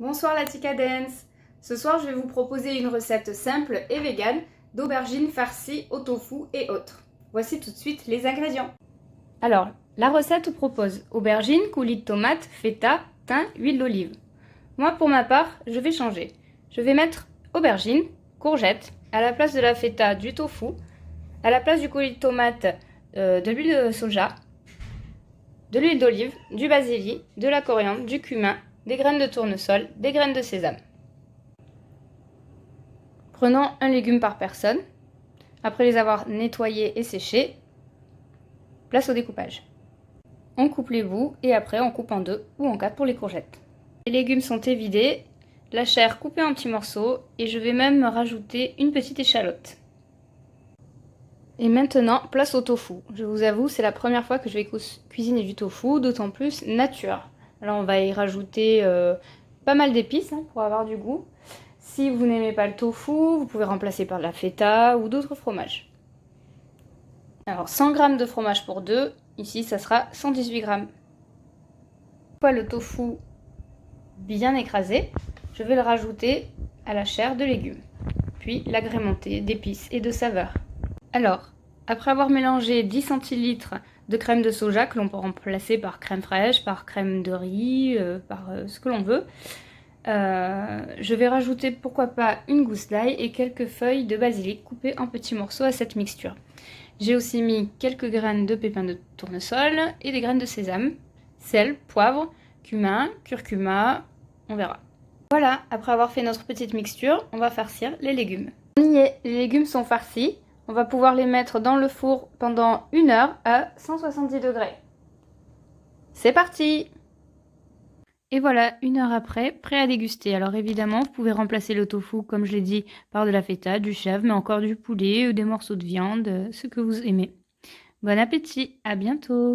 Bonsoir la Ticadence. Ce soir, je vais vous proposer une recette simple et végane d'aubergines farcies au tofu et autres. Voici tout de suite les ingrédients. Alors, la recette propose aubergines, coulis de tomates, feta, thym, huile d'olive. Moi, pour ma part, je vais changer. Je vais mettre aubergines, courgettes, à la place de la feta, du tofu, à la place du coulis de tomate, de l'huile de soja, de l'huile d'olive, du basilic, de la coriandre, du cumin, des graines de tournesol, des graines de sésame. Prenons un légume par personne. Après les avoir nettoyés et séchés, place au découpage. On coupe les bouts et après on coupe en 2 ou en 4 pour les courgettes. Les légumes sont évidés, la chair coupée en petits morceaux et je vais même rajouter une petite échalote. Et maintenant, place au tofu. Je vous avoue, c'est la première fois que je vais cuisiner du tofu, d'autant plus nature. Alors on va y rajouter pas mal d'épices pour avoir du goût. Si vous n'aimez pas le tofu, vous pouvez remplacer par de la feta ou d'autres fromages. Alors 100 g de fromage pour 2, ici ça sera 118 g. Une fois le tofu bien écrasé, je vais le rajouter à la chair de légumes, puis l'agrémenter d'épices et de saveurs. Alors, après avoir mélangé 10 centilitres de crème de soja que l'on peut remplacer par crème fraîche, par crème de riz, par ce que l'on veut, je vais rajouter pourquoi pas une gousse d'ail et quelques feuilles de basilic coupées en petits morceaux à cette mixture. J'ai aussi mis quelques graines de pépins de tournesol et des graines de sésame, sel, poivre, cumin, curcuma, on verra. Voilà, après avoir fait notre petite mixture, on va farcir les légumes. On y est, les légumes sont farcis. On va pouvoir les mettre dans le four pendant 1 heure à 170 degrés. C'est parti! Et voilà, 1 heure après, prêt à déguster. Alors évidemment, vous pouvez remplacer le tofu, comme je l'ai dit, par de la feta, du chèvre, mais encore du poulet ou des morceaux de viande, ce que vous aimez. Bon appétit, à bientôt!